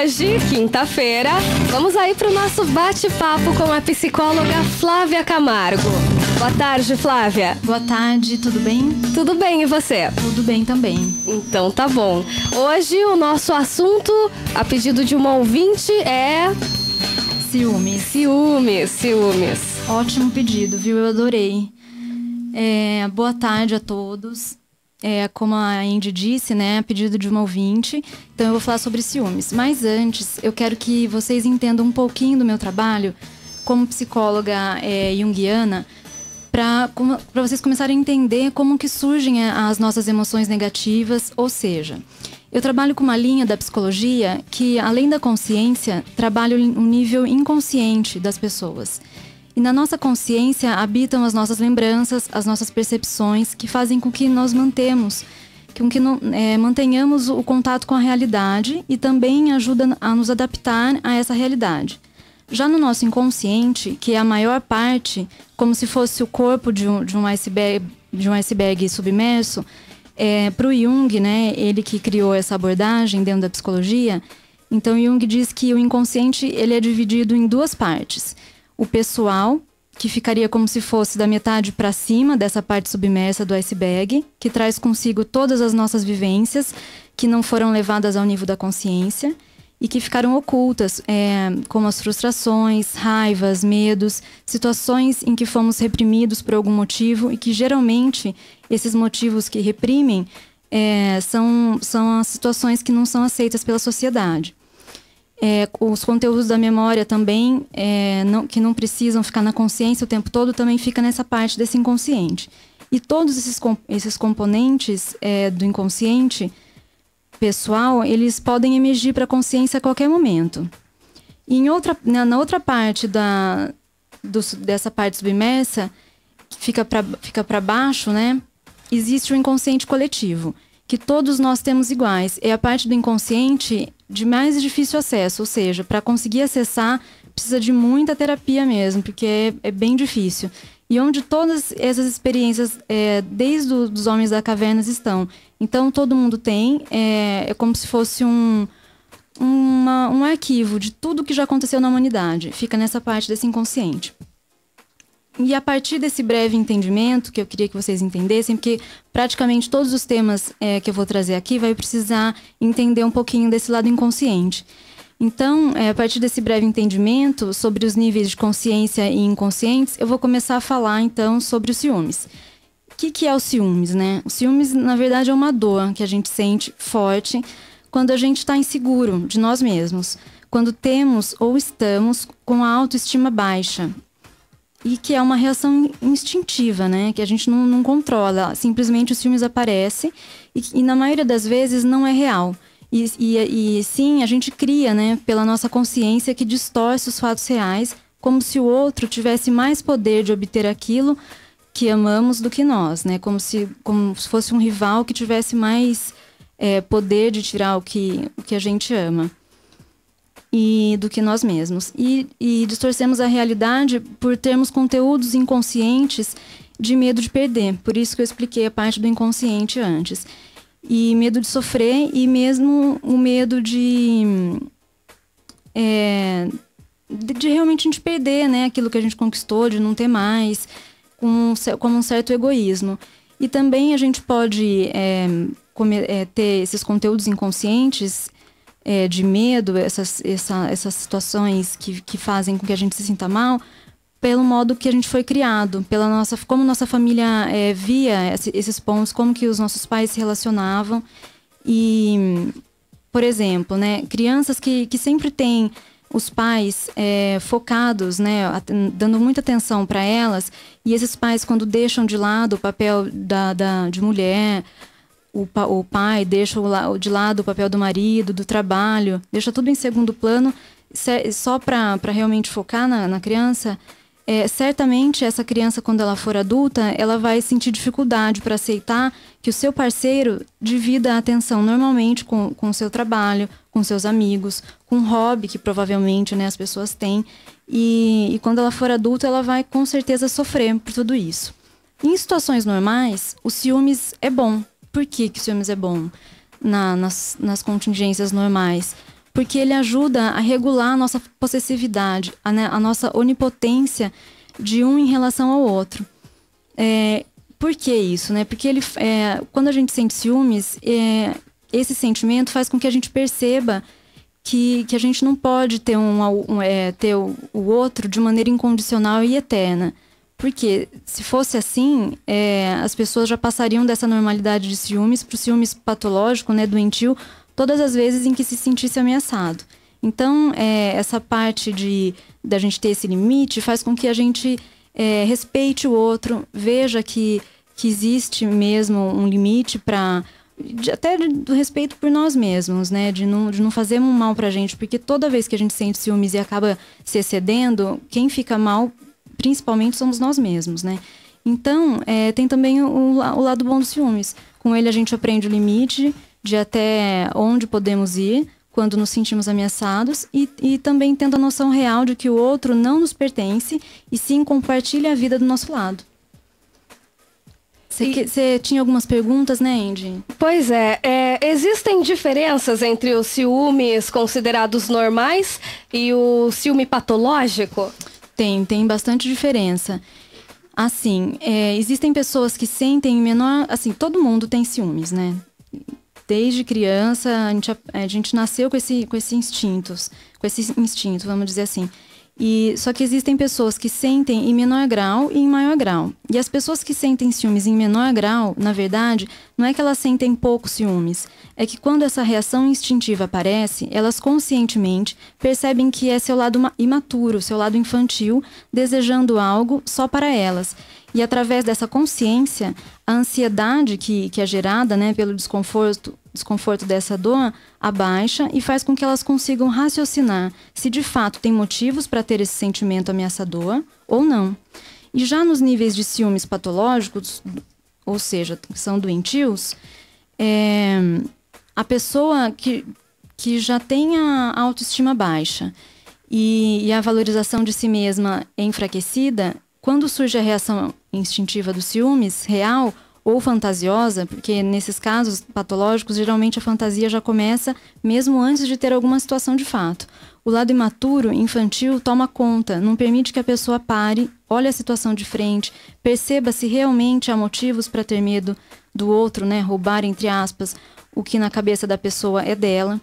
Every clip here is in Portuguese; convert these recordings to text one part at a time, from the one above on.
hoje, quinta-feira, vamos aí para o nosso bate-papo com a psicóloga Flávia Camargo. Boa tarde, Flávia. Boa tarde, tudo bem? Tudo bem, e você? Tudo bem também. Então tá bom. Hoje o nosso assunto, a pedido de uma ouvinte, é... Ciúmes. Ciúmes. Ótimo pedido, viu? Eu adorei. Boa tarde a todos. Como a Andy disse, né, a pedido de uma ouvinte, então eu vou falar sobre ciúmes. Mas antes, eu quero que vocês entendam um pouquinho do meu trabalho como psicóloga junguiana, para vocês começarem a entender como que surgem as nossas emoções negativas. Ou seja, eu trabalho com uma linha da psicologia que, além da consciência, trabalha o nível inconsciente das pessoas. E na nossa consciência habitam as nossas lembranças, as nossas percepções, que fazem com que nós mantenhamos o contato com a realidade e também ajuda a nos adaptar a essa realidade. Já no nosso inconsciente, que é a maior parte, como se fosse o corpo de um iceberg submerso, para o Jung, né, ele que criou essa abordagem dentro da psicologia, então Jung diz que o inconsciente ele é dividido em duas partes. O pessoal, que ficaria como se fosse da metade para cima dessa parte submersa do iceberg, que traz consigo todas as nossas vivências que não foram levadas ao nível da consciência e que ficaram ocultas, como as frustrações, raivas, medos, situações em que fomos reprimidos por algum motivo e que geralmente esses motivos que reprimem são as situações que não são aceitas pela sociedade. Os conteúdos da memória também, que não precisam ficar na consciência o tempo todo, também fica nessa parte desse inconsciente. E todos esses componentes do inconsciente pessoal, eles podem emergir para a consciência a qualquer momento. E na outra parte dessa parte submersa, que fica para baixo, né, existe o inconsciente coletivo, que todos nós temos iguais. É a parte do inconsciente de mais difícil acesso, ou seja, para conseguir acessar precisa de muita terapia mesmo, porque é bem difícil. E onde todas essas experiências, desde os homens da caverna, estão. Então, todo mundo tem, é como se fosse um arquivo de tudo que já aconteceu na humanidade. Fica nessa parte desse inconsciente. E a partir desse breve entendimento, que eu queria que vocês entendessem, porque praticamente todos os temas que eu vou trazer aqui vai precisar entender um pouquinho desse lado inconsciente. Então, a partir desse breve entendimento sobre os níveis de consciência e inconscientes, eu vou começar a falar, então, sobre os ciúmes. O que é o ciúmes, né? O ciúmes, na verdade, é uma dor que a gente sente forte quando a gente está inseguro de nós mesmos, quando temos ou estamos com a autoestima baixa. E que é uma reação instintiva, né? Que a gente não controla. Simplesmente o ciúmes aparece e na maioria das vezes não é real. E sim, a gente cria, né? Pela nossa consciência que distorce os fatos reais, como se o outro tivesse mais poder de obter aquilo que amamos do que nós, né? Como se fosse um rival que tivesse mais poder de tirar o que a gente ama. E do que nós mesmos. E distorcemos a realidade por termos conteúdos inconscientes de medo de perder. Por isso que eu expliquei a parte do inconsciente antes. E medo de sofrer e mesmo o medo de realmente a gente perder, né, aquilo que a gente conquistou, de não ter mais, como um certo egoísmo. E também a gente pode ter esses conteúdos inconscientes de medo, essas situações que fazem com que a gente se sinta mal, pelo modo que a gente foi criado, como nossa família via esses pontos, como que os nossos pais se relacionavam. E, por exemplo, né, crianças que sempre têm os pais focados, né, dando muita atenção para elas, e esses pais, quando deixam de lado o papel de mulher, o pai deixa de lado o papel do marido, do trabalho, deixa tudo em segundo plano, só para realmente focar na criança. Certamente essa criança, quando ela for adulta, ela vai sentir dificuldade para aceitar que o seu parceiro divida a atenção normalmente com o seu trabalho, com seus amigos, com um hobby que provavelmente, né, as pessoas têm. E quando ela for adulta, ela vai com certeza sofrer por tudo isso. Em situações normais, o ciúmes é bom. Por que o ciúmes é bom nas contingências normais? porque ele ajuda a regular a nossa possessividade, a nossa onipotência de um em relação ao outro. Por que isso, né? Porque quando a gente sente ciúmes, esse sentimento faz com que a gente perceba que a gente não pode ter ter o outro de maneira incondicional e eterna. Porque se fosse assim, as pessoas já passariam dessa normalidade de ciúmes para o ciúmes patológico, né, doentio, todas as vezes em que se sentisse ameaçado. Então, essa parte da gente ter esse limite faz com que a gente respeite o outro, veja que existe mesmo um limite até do respeito por nós mesmos, né? De não fazer um mal pra gente, porque toda vez que a gente sente ciúmes e acaba se excedendo, quem fica mal, principalmente, somos nós mesmos, né? Então, tem também o lado bom dos ciúmes. Com ele a gente aprende o limite de até onde podemos ir quando nos sentimos ameaçados e também tendo a noção real de que o outro não nos pertence e sim compartilha a vida do nosso lado. Você tinha algumas perguntas, né, Andy? Pois existem diferenças entre os ciúmes considerados normais e o ciúme patológico? Tem bastante diferença. Assim, existem pessoas que sentem menor... Assim, todo mundo tem ciúmes, né? Desde criança, a gente nasceu com esse instinto, vamos dizer assim. Só que existem pessoas que sentem em menor grau e em maior grau. E as pessoas que sentem ciúmes em menor grau, na verdade, não é que elas sentem pouco ciúmes. É que quando essa reação instintiva aparece, elas conscientemente percebem que é seu lado imaturo, seu lado infantil, desejando algo só para elas. E através dessa consciência, a ansiedade que é gerada, né, pelo desconforto dessa dor abaixa e faz com que elas consigam raciocinar se de fato tem motivos para ter esse sentimento ameaçador ou não. E já nos níveis de ciúmes patológicos, ou seja, que são doentios, a pessoa que já tem a autoestima baixa e a valorização de si mesma é enfraquecida, quando surge a reação instintiva dos ciúmes, real ou fantasiosa, porque nesses casos patológicos, geralmente a fantasia já começa mesmo antes de ter alguma situação de fato. O lado imaturo, infantil, toma conta, não permite que a pessoa pare, olhe a situação de frente, perceba se realmente há motivos para ter medo do outro, né, roubar, entre aspas, o que na cabeça da pessoa é dela.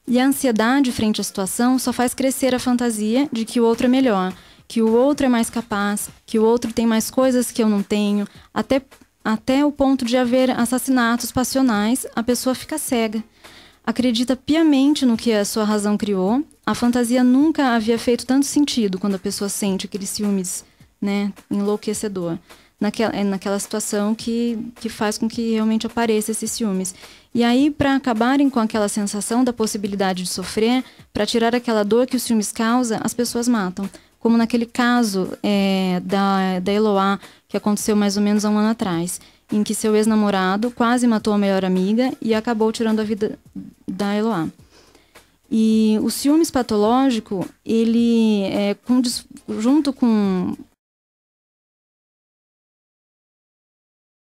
E a ansiedade frente à situação só faz crescer a fantasia de que o outro é melhor, que o outro é mais capaz, que o outro tem mais coisas que eu não tenho, até o ponto de haver assassinatos passionais, a pessoa fica cega. Acredita piamente no que a sua razão criou. A fantasia nunca havia feito tanto sentido quando a pessoa sente aqueles ciúmes, né, enlouquecedor. Naquela situação que faz com que realmente apareça esses ciúmes. E aí, para acabarem com aquela sensação da possibilidade de sofrer, para tirar aquela dor que os ciúmes causam, as pessoas matam. Como naquele caso da Eloá, que aconteceu mais ou menos há um ano atrás, em que seu ex-namorado quase matou a melhor amiga e acabou tirando a vida da Eloá. E o ciúmes patológico, ele, junto com